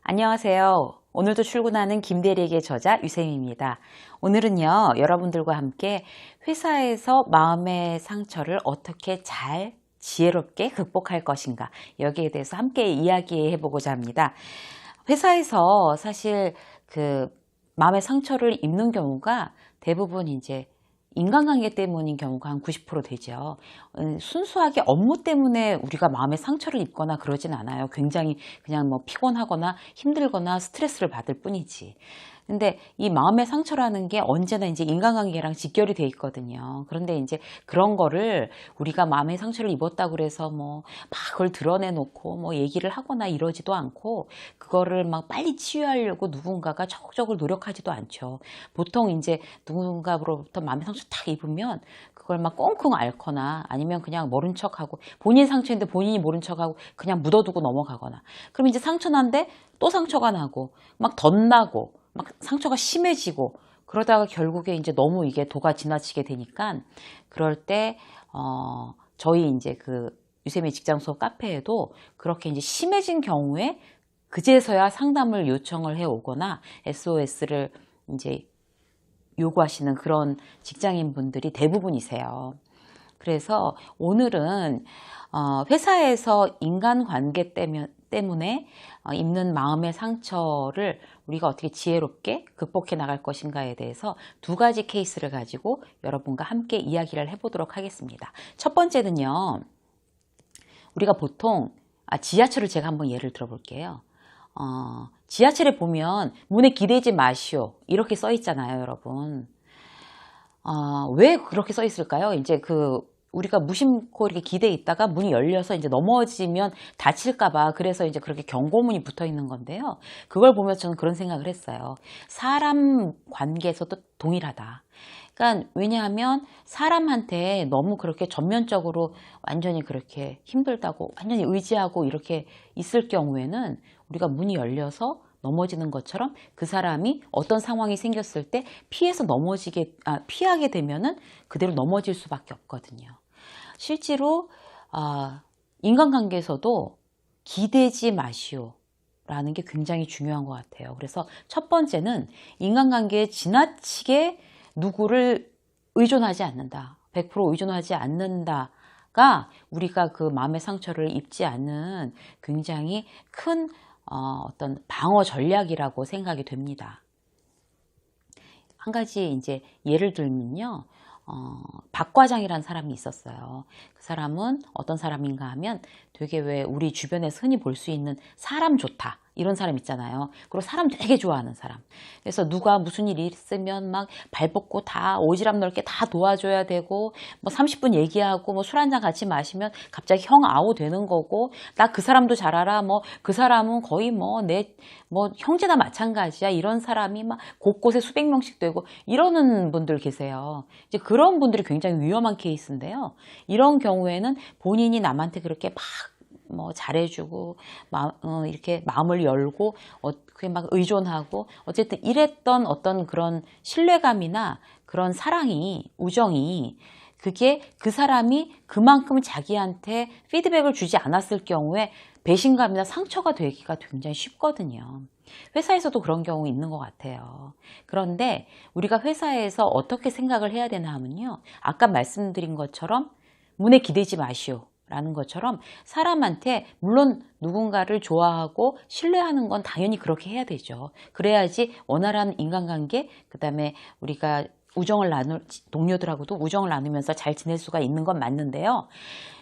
안녕하세요. 오늘도 출근하는 김대리에게 저자 유쌤입니다. 오늘은요, 여러분들과 함께 회사에서 마음의 상처를 어떻게 잘 지혜롭게 극복할 것인가, 여기에 대해서 함께 이야기해 보고자 합니다. 회사에서 사실 마음의 상처를 입는 경우가 대부분 이제 인간관계 때문인 경우가 한 90% 되죠. 순수하게 업무 때문에 우리가 마음의 상처를 입거나 그러진 않아요. 굉장히 그냥 뭐 피곤하거나 힘들거나 스트레스를 받을 뿐이지. 근데 이 마음의 상처라는 게 언제나 이제 인간관계랑 직결이 돼 있거든요. 그런데 이제 그런 거를 우리가 마음의 상처를 입었다고 그래서 뭐 막 그걸 드러내놓고 뭐 얘기를 하거나 이러지도 않고, 그거를 막 빨리 치유하려고 누군가가 적극적으로 노력하지도 않죠. 보통 이제 누군가로부터 마음의 상처 딱 입으면 그걸 막 꽁꽁 앓거나, 아니면 그냥 모른 척하고, 본인 상처인데 본인이 모른 척하고 그냥 묻어두고 넘어가거나, 그럼 이제 상처 난데 또 상처가 나고 막 덧나고 막 상처가 심해지고, 그러다가 결국에 이제 너무 이게 도가 지나치게 되니까, 그럴 때 저희 이제 유쌤의 직장 수업 카페에도 그렇게 이제 심해진 경우에 그제서야 상담을 요청을 해 오거나 SOS를 이제 요구하시는 그런 직장인 분들이 대부분이세요. 그래서 오늘은 회사에서 인간관계 때문에 입는 마음의 상처를 우리가 어떻게 지혜롭게 극복해 나갈 것인가에 대해서 두 가지 케이스를 가지고 여러분과 함께 이야기를 해보도록 하겠습니다. 첫 번째는요, 우리가 보통 지하철을 제가 한번 예를 들어 볼게요. 지하철에 보면 문에 기대지 마시오 이렇게 써 있잖아요, 여러분. 왜 그렇게 써 있을까요? 이제 우리가 무심코 이렇게 기대에 있다가 문이 열려서 이제 넘어지면 다칠까봐, 그래서 이제 그렇게 경고문이 붙어 있는 건데요. 그걸 보면서 저는 그런 생각을 했어요. 사람 관계에서도 동일하다. 그러니까 왜냐하면 사람한테 너무 그렇게 전면적으로 완전히 그렇게 힘들다고 완전히 의지하고 이렇게 있을 경우에는 우리가 문이 열려서 넘어지는 것처럼 그 사람이 어떤 상황이 생겼을 때 피하게 되면은 그대로 넘어질 수밖에 없거든요. 실제로 인간관계에서도 기대지 마시오 라는 게 굉장히 중요한 것 같아요. 그래서 첫 번째는 인간관계에 지나치게 누구를 의존하지 않는다, 100% 의존하지 않는다가 우리가 그 마음의 상처를 입지 않는 굉장히 큰 어떤 방어 전략이라고 생각이 됩니다. 한 가지 이제 예를 들면요, 박 과장이라는 사람이 있었어요. 그 사람은 어떤 사람인가 하면 되게, 왜 우리 주변에서 흔히 볼 수 있는 사람 좋다 이런 사람 있잖아요. 그리고 사람 되게 좋아하는 사람. 그래서 누가 무슨 일이 있으면 막 발벗고 다 오지랖 넓게 다 도와줘야 되고, 뭐 30분 얘기하고 뭐 술 한잔 같이 마시면 갑자기 형 아우 되는 거고, 나 그 사람도 잘 알아, 뭐 그 사람은 거의 뭐 형제나 마찬가지야, 이런 사람이 막 곳곳에 수백 명씩 되고 이러는 분들 계세요. 이제 그런 분들이 굉장히 위험한 케이스인데요. 이런 경우에는 본인이 남한테 그렇게 막 뭐 잘해주고 이렇게 마음을 열고 그게 막 의존하고 어쨌든 이랬던 어떤 그런 신뢰감이나 그런 사랑이, 우정이, 그게 그 사람이 그만큼 자기한테 피드백을 주지 않았을 경우에 배신감이나 상처가 되기가 굉장히 쉽거든요. 회사에서도 그런 경우 있는 것 같아요. 그런데 우리가 회사에서 어떻게 생각을 해야 되나 하면요, 아까 말씀드린 것처럼 문에 기대지 마시오 라는 것처럼, 사람한테 물론 누군가를 좋아하고 신뢰하는 건 당연히 그렇게 해야 되죠. 그래야지 원활한 인간관계, 그 다음에 우리가 동료들하고도 우정을 나누면서 잘 지낼 수가 있는 건 맞는데요.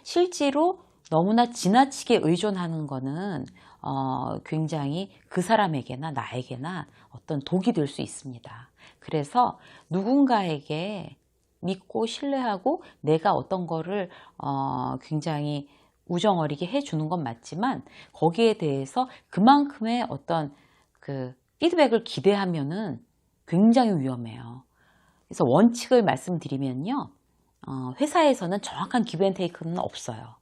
실제로 너무나 지나치게 의존하는 거는 굉장히 그 사람에게나 나에게나 어떤 독이 될 수 있습니다. 그래서 누군가에게 믿고 신뢰하고 내가 어떤 거를 굉장히 우정어리게 해주는 건 맞지만, 거기에 대해서 그만큼의 어떤 피드백을 기대하면은 굉장히 위험해요. 그래서 원칙을 말씀드리면요, 회사에서는 정확한 기브앤테이크는 없어요.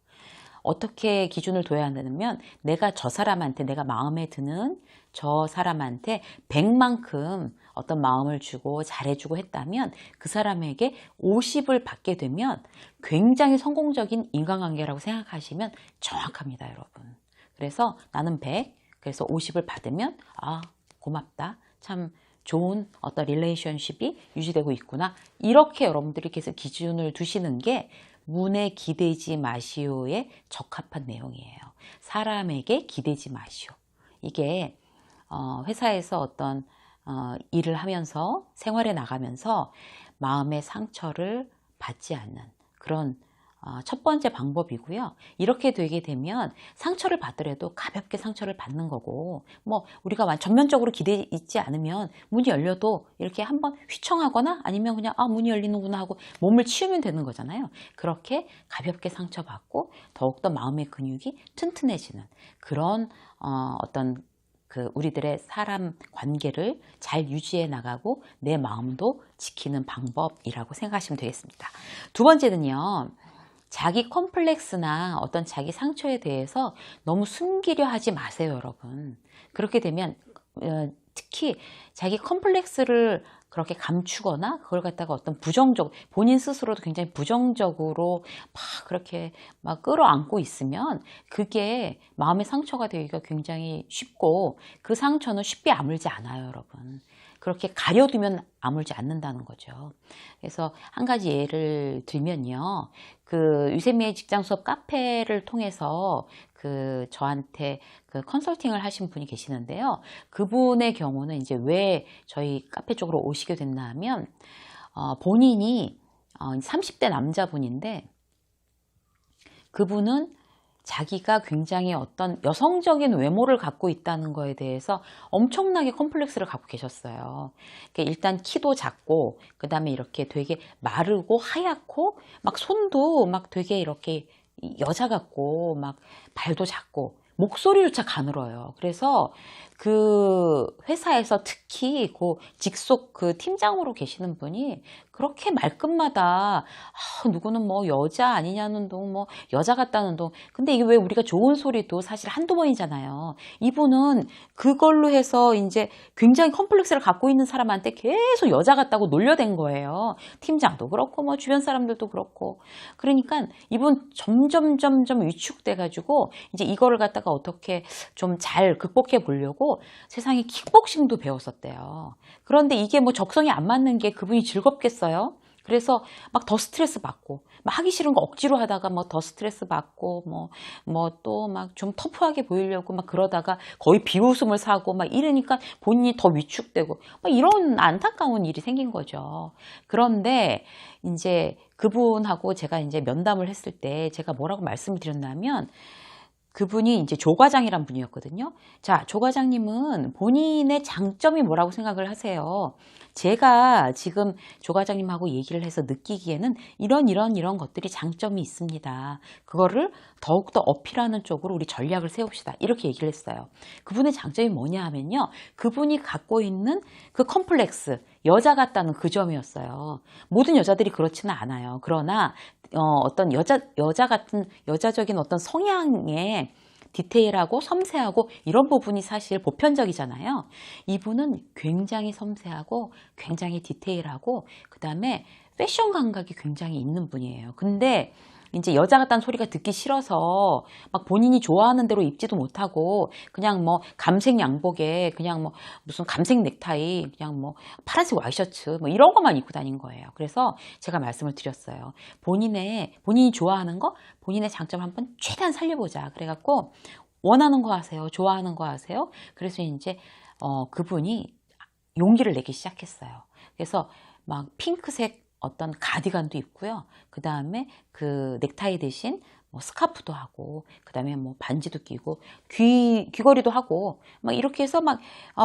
어떻게 기준을 둬야 하냐면, 내가 저 사람한테, 내가 마음에 드는 저 사람한테 100만큼 어떤 마음을 주고 잘해주고 했다면 그 사람에게 50을 받게 되면 굉장히 성공적인 인간관계라고 생각하시면 정확합니다, 여러분. 그래서 나는 100, 그래서 50을 받으면 아, 고맙다. 참 좋은 어떤 릴레이션십이 유지되고 있구나. 이렇게 여러분들이 계속 기준을 두시는 게 문에 기대지 마시오에 적합한 내용이에요. 사람에게 기대지 마시오. 이게 회사에서 어떤 일을 하면서 생활에 나가면서 마음의 상처를 받지 않는 그런 첫 번째 방법이고요. 이렇게 되게 되면 상처를 받더라도 가볍게 상처를 받는 거고, 뭐 우리가 전면적으로 기대 있지 않으면 문이 열려도 이렇게 한번 휘청하거나 아니면 그냥 문이 열리는구나 하고 몸을 치우면 되는 거잖아요. 그렇게 가볍게 상처받고 더욱더 마음의 근육이 튼튼해지는 그런 어떤 우리들의 사람 관계를 잘 유지해 나가고 내 마음도 지키는 방법이라고 생각하시면 되겠습니다. 두 번째는요. 자기 컴플렉스나 어떤 자기 상처에 대해서 너무 숨기려 하지 마세요, 여러분. 그렇게 되면 특히 자기 컴플렉스를 그렇게 감추거나 그걸 갖다가 어떤 본인 스스로도 굉장히 부정적으로 막 그렇게 막 끌어안고 있으면 그게 마음의 상처가 되기가 굉장히 쉽고 그 상처는 쉽게 아물지 않아요, 여러분. 그렇게 가려두면 아물지 않는다는 거죠. 그래서 한 가지 예를 들면요. 유세미의 직장 수업 카페를 통해서 저한테 컨설팅을 하신 분이 계시는데요. 그분의 경우는 이제 왜 저희 카페 쪽으로 오시게 됐나 하면, 본인이 30대 남자분인데, 그분은 자기가 굉장히 어떤 여성적인 외모를 갖고 있다는 거에 대해서 엄청나게 컴플렉스를 갖고 계셨어요. 그러니까 일단 키도 작고, 그 다음에 이렇게 되게 마르고 하얗고, 막 손도 막 되게 이렇게 여자 같고, 막 발도 작고, 목소리조차 가늘어요. 그래서 회사에서 특히 직속 팀장으로 계시는 분이 그렇게 말끝마다 누구는 뭐 여자 아니냐는 둥, 뭐 여자 같다는 둥. 근데 이게 왜 우리가 좋은 소리도 사실 한두 번이잖아요. 이분은 그걸로 해서 이제 굉장히 컴플렉스를 갖고 있는 사람한테 계속 여자 같다고 놀려댄 거예요. 팀장도 그렇고 뭐 주변 사람들도 그렇고. 그러니까 이분 점점 위축돼가지고 이제 이거를 갖다가 어떻게 좀 잘 극복해 보려고 세상에 킥복싱도 배웠었대요. 그런데 이게 뭐 적성이 안 맞는 게 그분이 즐겁겠어요? 그래서 막 더 스트레스 받고, 막 하기 싫은 거 억지로 하다가 뭐 더 스트레스 받고, 뭐 또 막 좀 터프하게 보이려고 막 그러다가 거의 비웃음을 사고 막 이러니까 본인이 더 위축되고, 막 이런 안타까운 일이 생긴 거죠. 그런데 이제 그분하고 제가 이제 면담을 했을 때 제가 뭐라고 말씀을 드렸냐면, 그분이 이제 조 과장이란 분이었거든요. 자, 조 과장님은 본인의 장점이 뭐라고 생각을 하세요? 제가 지금 조 과장님하고 얘기를 해서 느끼기에는 이런 것들이 장점이 있습니다. 그거를 더욱더 어필하는 쪽으로 우리 전략을 세웁시다. 이렇게 얘기를 했어요. 그분의 장점이 뭐냐 하면요. 그분이 갖고 있는 그 컴플렉스, 여자 같다는 그 점이었어요. 모든 여자들이 그렇지는 않아요. 그러나 어떤 여자 같은 여자적인 어떤 성향의 디테일하고 섬세하고 이런 부분이 사실 보편적이잖아요. 이분은 굉장히 섬세하고 굉장히 디테일하고 그 다음에 패션 감각이 굉장히 있는 분이에요. 근데 이제 여자 같다는 소리가 듣기 싫어서 막 본인이 좋아하는 대로 입지도 못하고 그냥 뭐 감색 양복에 그냥 뭐 무슨 감색 넥타이 그냥 뭐 파란색 와이셔츠 뭐 이런 것만 입고 다닌 거예요. 그래서 제가 말씀을 드렸어요. 본인이 좋아하는 거, 본인의 장점을 한번 최대한 살려보자. 그래갖고 원하는 거 하세요. 좋아하는 거 하세요. 그래서 이제 그분이 용기를 내기 시작했어요. 그래서 막 핑크색 어떤 가디건도 입고요. 그 다음에 그 넥타이 대신 뭐 스카프도 하고, 그 다음에 뭐 반지도 끼고, 귀걸이도 하고, 막 이렇게 해서 막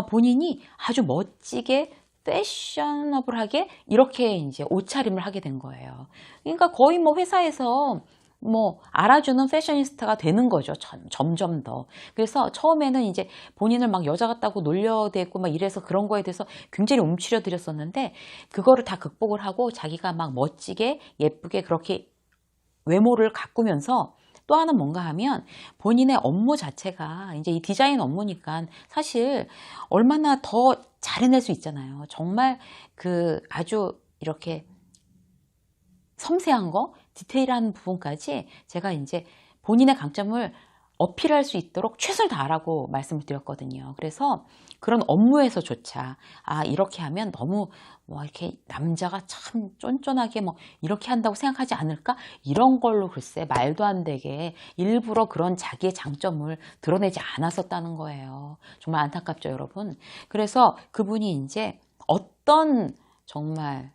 본인이 아주 멋지게 패셔너블하게 이렇게 이제 옷차림을 하게 된 거예요. 그러니까 거의 뭐 회사에서 뭐 알아주는 패셔니스타가 되는 거죠. 점점 더. 그래서 처음에는 이제 본인을 막 여자 같다고 놀려대고 막 이래서 그런 거에 대해서 굉장히 움츠려 드렸었는데 그거를 다 극복을 하고 자기가 막 멋지게 예쁘게 그렇게 외모를 가꾸면서 또 하나는 뭔가 하면 본인의 업무 자체가 이제 이 디자인 업무니까 사실 얼마나 더 잘해낼 수 있잖아요. 정말 아주 이렇게 섬세한 거, 디테일한 부분까지 제가 이제 본인의 강점을 어필할 수 있도록 최선을 다하라고 말씀을 드렸거든요. 그래서 그런 업무에서조차 이렇게 하면 너무 뭐 이렇게 남자가 참 쫀쫀하게 뭐 이렇게 한다고 생각하지 않을까? 이런 걸로 글쎄 말도 안 되게 일부러 그런 자기의 장점을 드러내지 않았었다는 거예요. 정말 안타깝죠, 여러분. 그래서 그분이 이제 어떤 정말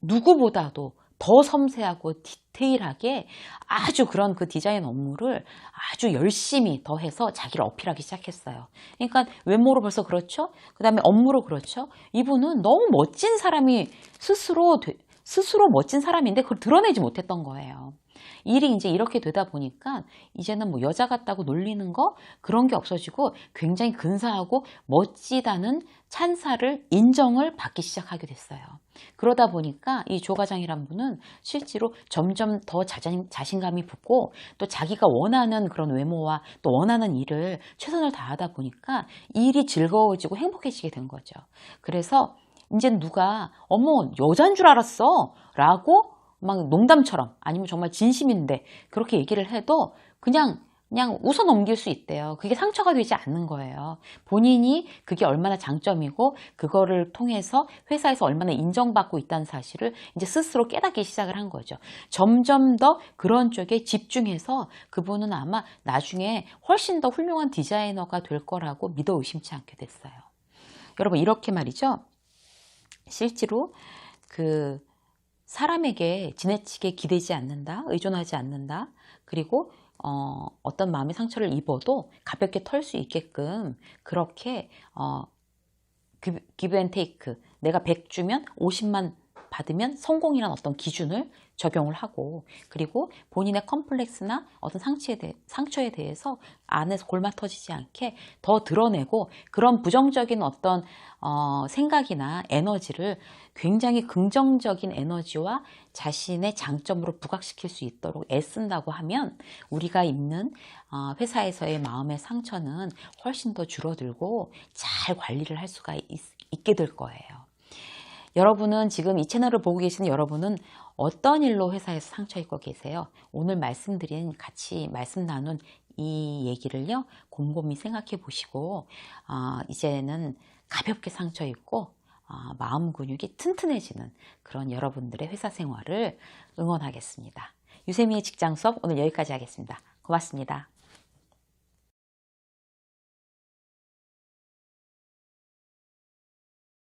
누구보다도 더 섬세하고 디테일하게 아주 그런 그 디자인 업무를 아주 열심히 더해서 자기를 어필하기 시작했어요. 그러니까 외모로 벌써 그렇죠? 그 다음에 업무로 그렇죠? 이분은 너무 멋진 사람이 스스로 멋진 사람인데 그걸 드러내지 못했던 거예요. 일이 이제 이렇게 되다 보니까 이제는 뭐 여자 같다고 놀리는 거 그런 게 없어지고 굉장히 근사하고 멋지다는 찬사를 인정을 받기 시작하게 됐어요. 그러다 보니까 이 조 과장이란 분은 실제로 점점 더 자신감이 붙고 또 자기가 원하는 그런 외모와 또 원하는 일을 최선을 다하다 보니까 일이 즐거워지고 행복해지게 된 거죠. 그래서 이제 누가 어머 여잔 줄 알았어 라고 막 농담처럼 아니면 정말 진심인데 그렇게 얘기를 해도 그냥 웃어 넘길 수 있대요. 그게 상처가 되지 않는 거예요. 본인이 그게 얼마나 장점이고 그거를 통해서 회사에서 얼마나 인정받고 있다는 사실을 이제 스스로 깨닫기 시작을 한 거죠. 점점 더 그런 쪽에 집중해서 그분은 아마 나중에 훨씬 더 훌륭한 디자이너가 될 거라고 믿어 의심치 않게 됐어요. 여러분 이렇게 말이죠. 실제로 그 사람에게 지나치게 기대지 않는다, 의존하지 않는다, 그리고 어떤 마음의 상처를 입어도 가볍게 털 수 있게끔 그렇게 기브 앤 테이크, 내가 100 주면 50만 받으면 성공이라는 어떤 기준을 적용을 하고 그리고 본인의 컴플렉스나 어떤 상처에 대해서 안에서 골마 터지지 않게 더 드러내고 그런 부정적인 어떤 생각이나 에너지를 굉장히 긍정적인 에너지와 자신의 장점으로 부각시킬 수 있도록 애쓴다고 하면 우리가 입는 회사에서의 마음의 상처는 훨씬 더 줄어들고 잘 관리를 할 수가 있게 될 거예요. 여러분은 지금 이 채널을 보고 계시는 여러분은 어떤 일로 회사에서 상처 입고 계세요? 오늘 말씀드린 같이 말씀 나눈 이 얘기를요 곰곰이 생각해 보시고 이제는 가볍게 상처 입고 마음 근육이 튼튼해지는 그런 여러분들의 회사 생활을 응원하겠습니다. 유세미의 직장 수업 오늘 여기까지 하겠습니다. 고맙습니다.